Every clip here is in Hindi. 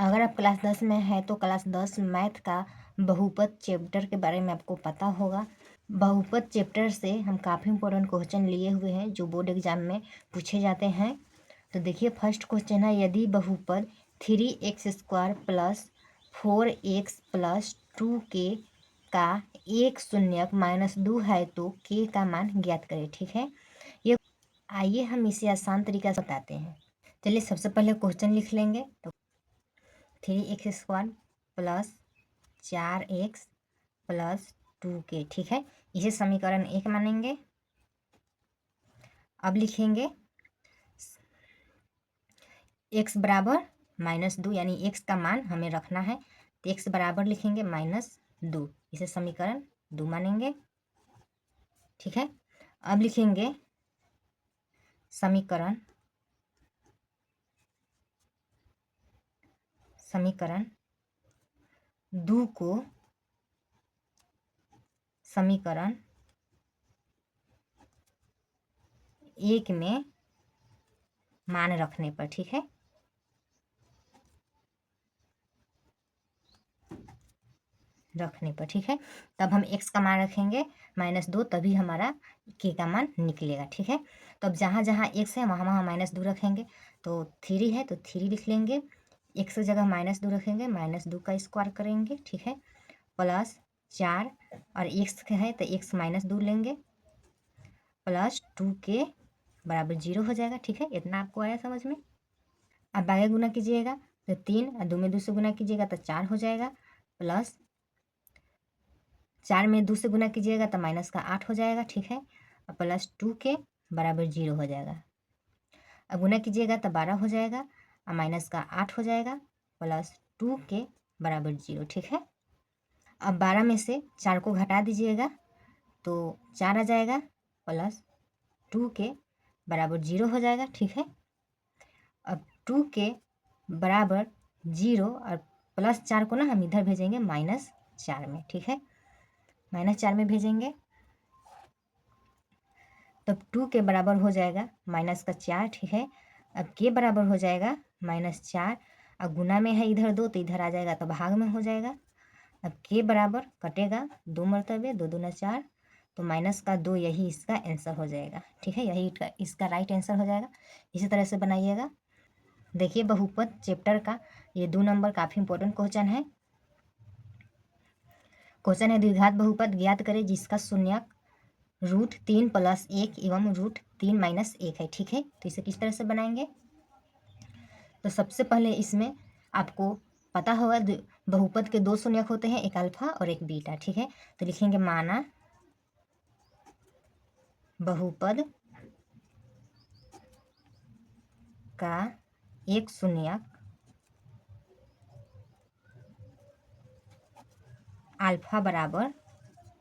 अगर आप क्लास 10 में है तो क्लास 10 मैथ का बहुपद चैप्टर के बारे में आपको पता होगा। बहुपद चैप्टर से हम काफ़ी इंपॉर्टेंट क्वेश्चन लिए हुए हैं जो बोर्ड एग्जाम में पूछे जाते हैं। तो देखिए फर्स्ट क्वेश्चन है, यदि बहुपद 3x² plus 4x plus 2k का एक शून्यक -2 है तो k का मान ज्ञात करें। ठीक है, ये आइए हम इसे आसान तरीका से बताते हैं। चलिए सबसे पहले क्वेश्चन लिख लेंगे। तो 3x² plus 4x plus 2k, ठीक है, इसे समीकरण 1 मानेंगे। अब लिखेंगे x बराबर -2, यानी x का मान हमें रखना है तो x बराबर लिखेंगे -2, इसे समीकरण 2 मानेंगे। ठीक है, अब लिखेंगे समीकरण 2 को समीकरण 1 में मान रखने पर। ठीक है, ठीक है, तब हम x का मान रखेंगे -2, तभी हमारा k का मान निकलेगा। ठीक है, तो अब जहाँ जहाँ x है वहाँ वहाँ -2 रखेंगे। तो 3 है तो 3 लिख लेंगे, x की जगह -2 रखेंगे, -2 का स्क्वायर करेंगे। ठीक है, प्लस 4 और x है तो x -2 लेंगे प्लस 2k बराबर 0 हो जाएगा। ठीक है, इतना आपको आया समझ में। अब आगे गुना कीजिएगा तो 3 और 2 में 2 से गुना कीजिएगा तो 4 हो जाएगा, प्लस 4 में 2 से गुना कीजिएगा तो -8 हो जाएगा। ठीक है, और प्लस 2k बराबर 0 हो जाएगा। अब गुना कीजिएगा तो 12 हो जाएगा और -8 हो जाएगा, प्लस 2k बराबर 0। ठीक है, अब 12 में से 4 को घटा दीजिएगा तो 4 आ जाएगा, प्लस 2k बराबर 0 हो जाएगा। ठीक है, अब 2k बराबर 0 और प्लस 4 को ना हम इधर भेजेंगे -4 में। ठीक है, -4 में भेजेंगे तब 2 के बराबर हो जाएगा -4। ठीक है, अब के बराबर हो जाएगा -4, अब गुना में है इधर 2 तो इधर आ जाएगा तो भाग में हो जाएगा। अब के बराबर कटेगा 2 मरतबे, 2 दूना 4, तो -2 यही इसका आंसर हो जाएगा। ठीक है, यही इसका राइट आंसर हो जाएगा। इसी तरह से बनाइएगा। देखिए बहुपद चैप्टर का ये 2 नंबर काफ़ी इंपॉर्टेंट क्वेश्चन है। क्वेश्चन है, द्विघात बहुपद ज्ञात करें जिसका शून्यक √3 + 1 एवं √3 - 1 है। ठीक है, तो इसे किस तरह से बनाएंगे। तो सबसे पहले इसमें आपको पता होगा बहुपद के 2 शून्यक होते हैं, एक अल्फा और एक बीटा। ठीक है, तो लिखेंगे माना बहुपद का एक शून्यक अल्फा बराबर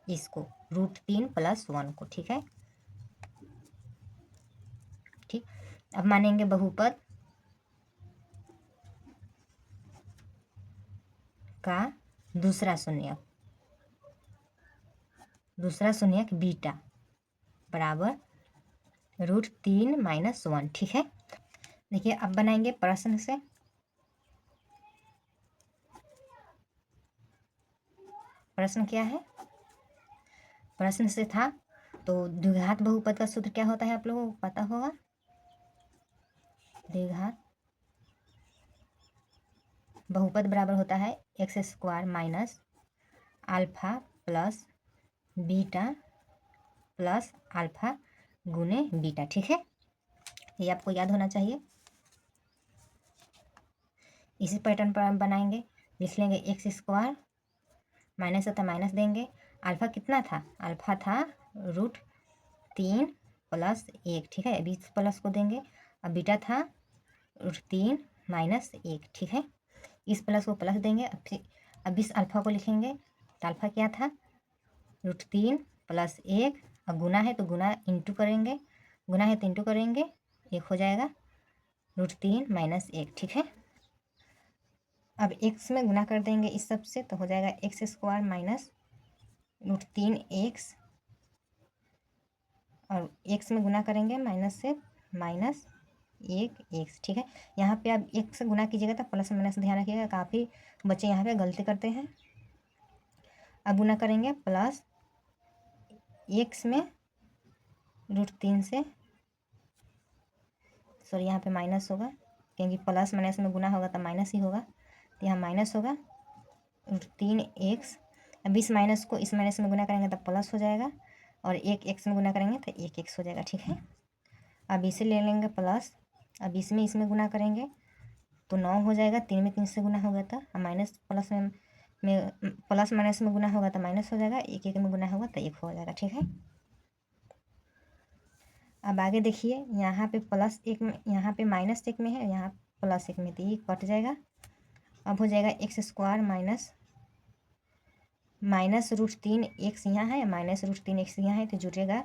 इसको √3 + 1 को। ठीक है, ठीक, अब मानेंगे बहुपद का दूसरा शून्यक बीटा बराबर √3 - 1। ठीक है, देखिए अब बनाएंगे प्रश्न से। प्रश्न क्या है, प्रश्न से था तो द्विघात बहुपद का सूत्र क्या होता है आप लोगों को पता होगा। द्विघात बहुपद बराबर होता है x² - alpha plus beta plus alpha गुने बीटा। ठीक है, ये आपको याद होना चाहिए। इसी पैटर्न पर हम बनाएंगे। लिख लेंगे x², माइनस होता माइनस देंगे, अल्फा कितना था, अल्फा था √3 + 1। ठीक है, अभी इस प्लस को देंगे। अब बीटा था √3 - 1। ठीक है, इस प्लस को प्लस देंगे। अब इस अल्फा को लिखेंगे तो अल्फा क्या था √3 + 1, अब गुना है तो गुना इंटू करेंगे, गुना है तो इंटू करेंगे, 1 हो जाएगा √3 - 1। ठीक है, अब x में गुना कर देंगे इस सब से तो हो जाएगा x² - √3x, और x में गुना करेंगे माइनस से माइनस एक एक्स। ठीक है, यहाँ पे आप एक से गुना कीजिएगा तो प्लस माइनस ध्यान रखिएगा, काफ़ी बच्चे यहाँ पे गलती करते हैं। अब गुना करेंगे प्लस एक्स में √3 से, सॉरी यहाँ पे माइनस होगा क्योंकि प्लस माइनस में गुना होगा तो माइनस ही होगा, तो यहाँ माइनस होगा √3x। अब इस माइनस को इस माइनस में गुना करेंगे तो प्लस हो जाएगा, और एक एक्स में गुना करेंगे तो एक एक्स हो जाएगा। ठीक है, अब इसे ले लेंगे प्लस, अब इसमें गुना करेंगे तो 9 हो जाएगा, 3 में 3 से गुना होगा तो माइनस प्लस में प्लस माइनस में गुना होगा तो माइनस हो जाएगा, एक एक में गुना होगा तो एक हो जाएगा। ठीक है, अब आगे देखिए, यहाँ पे +1 में, यहाँ पे -1 में है, यहाँ +1 में, तो ये कट जाएगा। अब हो जाएगा x² माइनस √3x यहाँ है, माइनस √3x यहाँ है, तो जुड़ेगा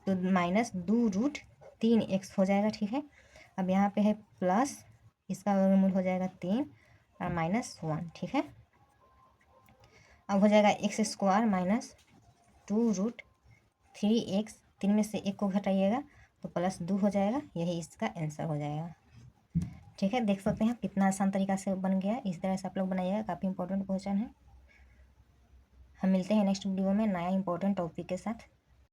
तो -2√3x हो जाएगा। ठीक है, अब यहाँ पे है प्लस, इसका वर्गमूल हो जाएगा 3 और -1। ठीक है, अब हो जाएगा x² -2√3x, 3 में से 1 को घटाइएगा तो +2 हो जाएगा, यही इसका आंसर हो जाएगा। ठीक है, देख सकते हैं कितना आसान तरीका से बन गया। इस तरह से आप लोग बनाइएगा, काफ़ी इंपॉर्टेंट क्वेश्चन है। हम मिलते हैं नेक्स्ट वीडियो में नया इंपॉर्टेंट टॉपिक के साथ।